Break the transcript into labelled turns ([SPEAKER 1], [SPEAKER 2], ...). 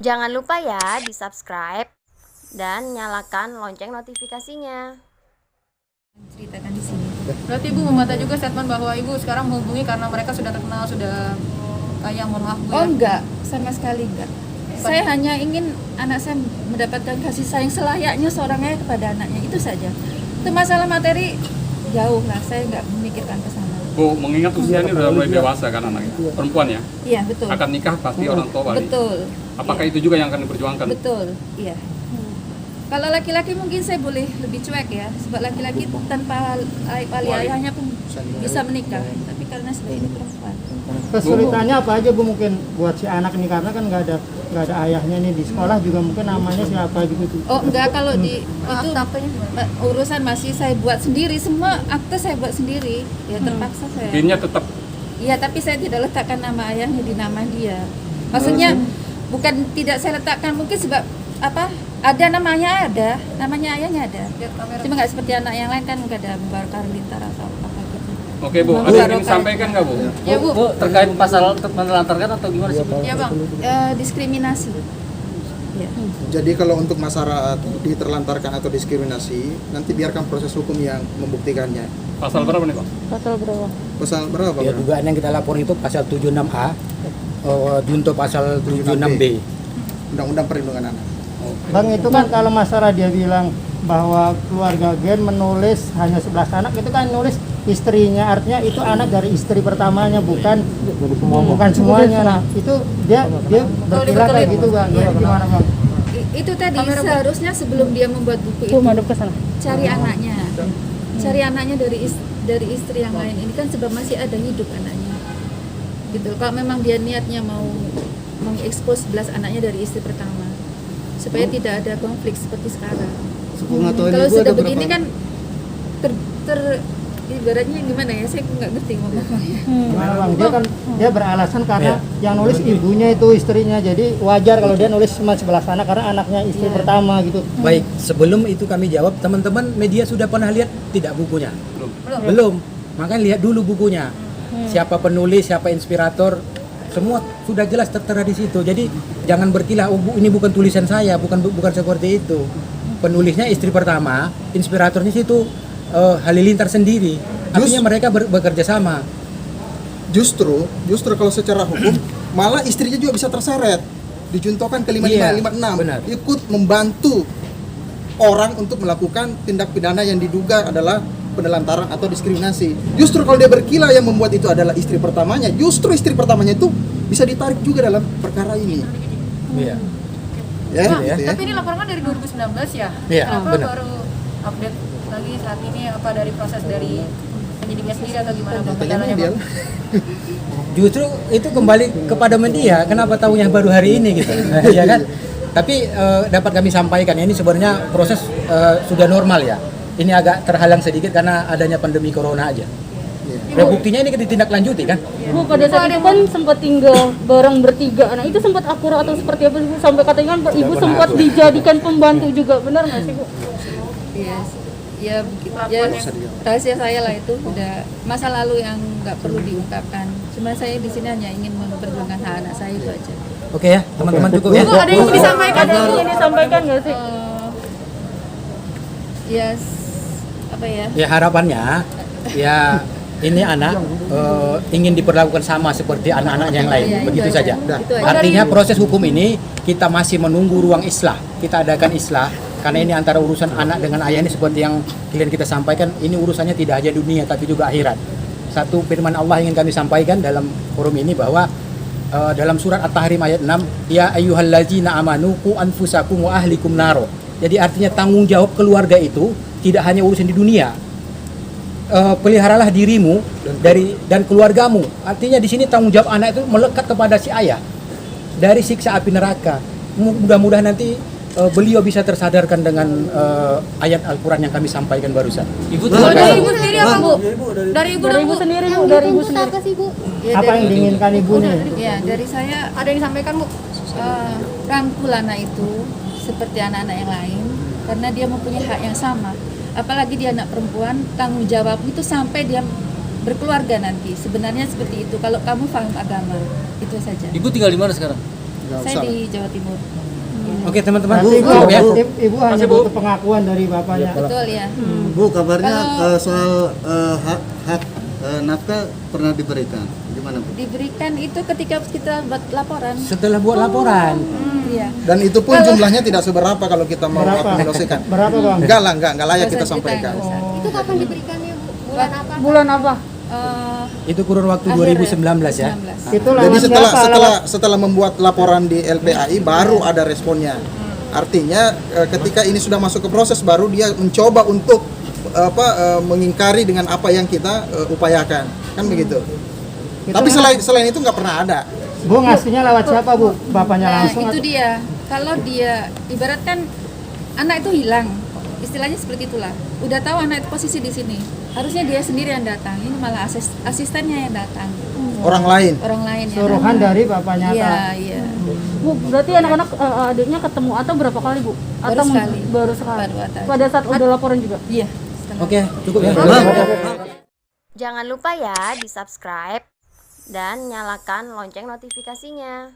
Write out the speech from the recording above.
[SPEAKER 1] Jangan lupa ya di-subscribe dan nyalakan lonceng notifikasinya.
[SPEAKER 2] Ceritakan di sini.
[SPEAKER 3] Berarti Ibu membantah juga statement bahwa Ibu sekarang menghubungi karena mereka sudah terkenal, sudah kaya, mohon maaf Bu
[SPEAKER 2] Oh
[SPEAKER 3] ya.
[SPEAKER 2] enggak, sama sekali enggak. Saya hanya ingin anak saya mendapatkan kasih sayang selayaknya seorang ayah kepada anaknya, itu saja. Itu masalah materi jauh lah, saya enggak memikirkan ke sana.
[SPEAKER 4] Bu, mengingat usia ini udah mulai dewasa kan anaknya, perempuan ya,
[SPEAKER 2] Iya betul.
[SPEAKER 4] akan nikah pasti orang tua balik.
[SPEAKER 2] Betul.
[SPEAKER 4] Apakah
[SPEAKER 2] Iya.
[SPEAKER 4] itu juga yang akan diperjuangkan?
[SPEAKER 2] Betul, iya. Kalau laki-laki mungkin saya boleh lebih cuek ya, sebab laki-laki tanpa wali ayahnya pun bisa menikah, tapi karena sebagai ini perempuan.
[SPEAKER 5] Kesulitannya apa aja Bu mungkin buat si anak ini, karena kan nggak ada ayahnya nih, di sekolah juga mungkin namanya siapa gitu.
[SPEAKER 2] Oh enggak, kalau di itu urusan masih saya buat sendiri, semua akte saya buat sendiri, ya terpaksa saya.
[SPEAKER 4] Pinnya tetap
[SPEAKER 2] Iya, tapi saya tidak letakkan nama ayahnya di nama dia. Maksudnya bukan tidak saya letakkan, mungkin sebab apa? Ada namanya ayahnya ada. Cuma nggak seperti anak yang lain kan nggak ada Bakar Lintar atau apa gitu.
[SPEAKER 4] Oke Bu, ada yang ingin disampaikan nggak Bu?
[SPEAKER 2] Ya Bu,
[SPEAKER 6] Terkait pasal menelantarkan atau gimana sih?
[SPEAKER 3] Ya Bang.
[SPEAKER 2] diskriminasi. Ya.
[SPEAKER 7] Jadi kalau untuk masalah diterlantarkan atau diskriminasi, nanti biarkan proses hukum yang membuktikannya.
[SPEAKER 4] Pasal berapa nih Pak?
[SPEAKER 7] Pasal berapa?
[SPEAKER 6] Ya, dugaan yang kita lapor itu pasal 76A, junto pasal 76B.
[SPEAKER 7] Undang-Undang Perlindungan Anak.
[SPEAKER 5] Bang, itu kan kalau masalah dia bilang bahwa keluarga Gen menulis hanya 11 anak, itu kan nulis istrinya, artinya itu anak dari istri pertamanya, bukan semuanya. Nah itu dia berkilah kayak gitu Bang. Gimana Bang?
[SPEAKER 2] Itu tadi seharusnya sebelum dia membuat buku itu cari anaknya. Cari anaknya dari istri yang lain. Ini kan sebab masih ada hidup anaknya. Gitu. Kalau memang dia niatnya mau mengekspos 11 anaknya dari istri pertama, supaya tidak ada konflik seperti sekarang. Kalau sudah begini kan ibaratnya gimana ya, saya nggak ngerti ngomongnya.
[SPEAKER 5] Gimana Bang? Dia beralasan karena yang nulis ibunya itu istrinya, jadi wajar kalau dia nulis cuma 11 anak karena anaknya istri pertama gitu.
[SPEAKER 6] Baik, sebelum itu kami jawab, teman-teman media sudah pernah lihat tidak bukunya? Belum. Makanya lihat dulu bukunya. Siapa penulis, siapa inspirator, semua sudah jelas tertera di situ. Jadi jangan berkilah, oh Bu, ini bukan tulisan saya, bukan seperti itu. Penulisnya istri pertama, inspiratornya situ Halilintar sendiri. Artinya mereka bekerja sama.
[SPEAKER 7] Justru kalau secara hukum malah istrinya juga bisa terseret. Dijuntokan ke 5556.
[SPEAKER 6] Benar.
[SPEAKER 7] Ikut membantu orang untuk melakukan tindak pidana yang diduga adalah penelantaran atau diskriminasi. Justru kalau dia berkilah yang membuat itu adalah istri pertamanya, justru istri pertamanya itu bisa ditarik juga dalam perkara ini.
[SPEAKER 6] Iya.
[SPEAKER 7] Ya,
[SPEAKER 3] Bang,
[SPEAKER 7] gitu ya.
[SPEAKER 3] tapi ini laporan kan dari 2019 ya?
[SPEAKER 6] Iya,
[SPEAKER 3] Kenapa
[SPEAKER 6] benar.
[SPEAKER 3] baru update lagi saat ini, apa dari proses dari penyidiknya sendiri atau gimana Bang?
[SPEAKER 7] Tanya
[SPEAKER 3] Kendalanya
[SPEAKER 7] media.
[SPEAKER 3] Bang?
[SPEAKER 6] Justru itu kembali kepada media, kenapa tahunya baru hari ini gitu. Ya kan? Tapi dapat kami sampaikan, ini sebenarnya proses sudah normal ya. Ini agak terhalang sedikit karena adanya pandemi corona aja. Ya, buktinya ini ditindaklanjuti kan?
[SPEAKER 8] Bu, pada saat itu kan sempat tinggal bareng bertiga. Nah, itu sempat akurat atau seperti apa sih Bu? Sampai katanya kan Ibu sempat dijadikan pembantu juga, benar nggak sih Bu?
[SPEAKER 2] Iya, ya begitu. Ya, rahasia saya lah itu, udah masa lalu yang nggak perlu diungkapkan. Cuma saya di sini hanya ingin memperjuangkan hak anak saya, itu aja.
[SPEAKER 6] Oke ya, teman-teman cukup ya.
[SPEAKER 3] Bu, ada yang mau disampaikan
[SPEAKER 8] Ada yang
[SPEAKER 3] Bu?
[SPEAKER 8] ingin disampaikan nggak sih?
[SPEAKER 2] Apa ya?
[SPEAKER 6] Ya harapannya ya ini anak ingin diperlakukan sama seperti anak-anak yang lain,
[SPEAKER 2] Iya,
[SPEAKER 6] begitu
[SPEAKER 2] itu aja.
[SPEAKER 6] saja.
[SPEAKER 2] Itu aja.
[SPEAKER 6] Artinya proses hukum ini kita masih menunggu ruang islah. Kita adakan islah karena ini antara urusan anak dengan ayah ini seperti yang kalian kita sampaikan, ini urusannya tidak hanya dunia tapi juga akhirat. Satu firman Allah ingin kami sampaikan dalam forum ini bahwa dalam surat At-Tahrim ayat 6, ya ayyuhallazina amanu qu anfusakum wa ahlikum naro. Jadi artinya tanggung jawab keluarga itu tidak hanya urusan di dunia. Peliharalah dirimu dan keluargamu. Artinya di sini tanggung jawab anak itu melekat kepada si ayah dari siksa api neraka. Mudah-mudahan nanti beliau bisa tersadarkan dengan ayat Al-Quran yang kami sampaikan barusan.
[SPEAKER 3] Kalau dari Ibu sendiri apa Bu? Dari Ibu
[SPEAKER 8] Dari
[SPEAKER 3] dong
[SPEAKER 8] Ibu
[SPEAKER 3] Bu?
[SPEAKER 8] sendiri Bu, dari Ibu sendiri.
[SPEAKER 2] Ya,
[SPEAKER 5] Apa yang diinginkan Ibu nih?
[SPEAKER 2] Ya, dari saya
[SPEAKER 3] Ada yang disampaikan Bu?
[SPEAKER 2] rangkul anak itu seperti anak-anak yang lain, karena dia mempunyai hak yang sama. Apalagi dia anak perempuan, tanggung jawab itu sampai dia berkeluarga nanti. Sebenarnya seperti itu kalau kamu paham agama. Itu saja.
[SPEAKER 6] Ibu tinggal di mana sekarang?
[SPEAKER 2] Saya di Jawa Timur.
[SPEAKER 6] Oke teman-teman,
[SPEAKER 5] Berarti ibu,
[SPEAKER 6] cukup ya.
[SPEAKER 5] ibu hanya butuh pengakuan dari bapaknya.
[SPEAKER 2] Betul ya.
[SPEAKER 9] Bu, kabarnya
[SPEAKER 2] Kalau-
[SPEAKER 9] soal hak nafkah pernah diberikan. Gimana, Bu?
[SPEAKER 2] Diberikan itu ketika kita buat laporan.
[SPEAKER 6] Setelah buat laporan,
[SPEAKER 2] Iya.
[SPEAKER 7] Dan itu pun jumlahnya tidak seberapa kalau kita mau
[SPEAKER 5] Berapa?
[SPEAKER 7] menyelesaikan.
[SPEAKER 5] Berapa bang?
[SPEAKER 7] Enggak lah, enggak layak
[SPEAKER 2] Nggak
[SPEAKER 7] kita
[SPEAKER 2] usah
[SPEAKER 7] sampaikan.
[SPEAKER 2] nggak usah.
[SPEAKER 10] Itu kapan diberikannya, Bu? Bulan apa?
[SPEAKER 8] Bulan apa?
[SPEAKER 6] itu kurun waktu
[SPEAKER 2] Akhir
[SPEAKER 6] 2019 ya.
[SPEAKER 2] 19.
[SPEAKER 5] Itu
[SPEAKER 7] Jadi
[SPEAKER 5] lewat
[SPEAKER 7] setelah
[SPEAKER 5] siapa?
[SPEAKER 7] setelah setelah membuat laporan di LPAI baru ada responnya. Artinya ketika ini sudah masuk ke proses baru dia mencoba untuk mengingkari dengan apa yang kita upayakan. Kan begitu.
[SPEAKER 5] Itu
[SPEAKER 7] Tapi selain itu nggak pernah ada.
[SPEAKER 5] Bu ngasihnya lewat siapa bu? Bapaknya
[SPEAKER 2] Nah,
[SPEAKER 5] langsung?
[SPEAKER 2] itu
[SPEAKER 5] atau-
[SPEAKER 2] dia. Kalau dia ibaratkan anak itu hilang, istilahnya seperti itulah. Udah tahu anak itu posisi di sini. Harusnya dia sendiri yang datang. Ini malah asistennya yang datang.
[SPEAKER 7] Orang lain.
[SPEAKER 2] Orang lain yang
[SPEAKER 5] Suruhan
[SPEAKER 2] datang.
[SPEAKER 5] dari bapaknya.
[SPEAKER 2] Iya, iya.
[SPEAKER 8] Bu, berarti anak-anak adiknya ketemu atau berapa kali, Bu? Atau
[SPEAKER 2] sekali.
[SPEAKER 8] baru sekali?
[SPEAKER 2] Baru ada.
[SPEAKER 8] Pada saat udah laporan juga?
[SPEAKER 2] Iya.
[SPEAKER 6] Oke, cukup ya.
[SPEAKER 1] Jangan lupa ya di subscribe dan nyalakan lonceng notifikasinya.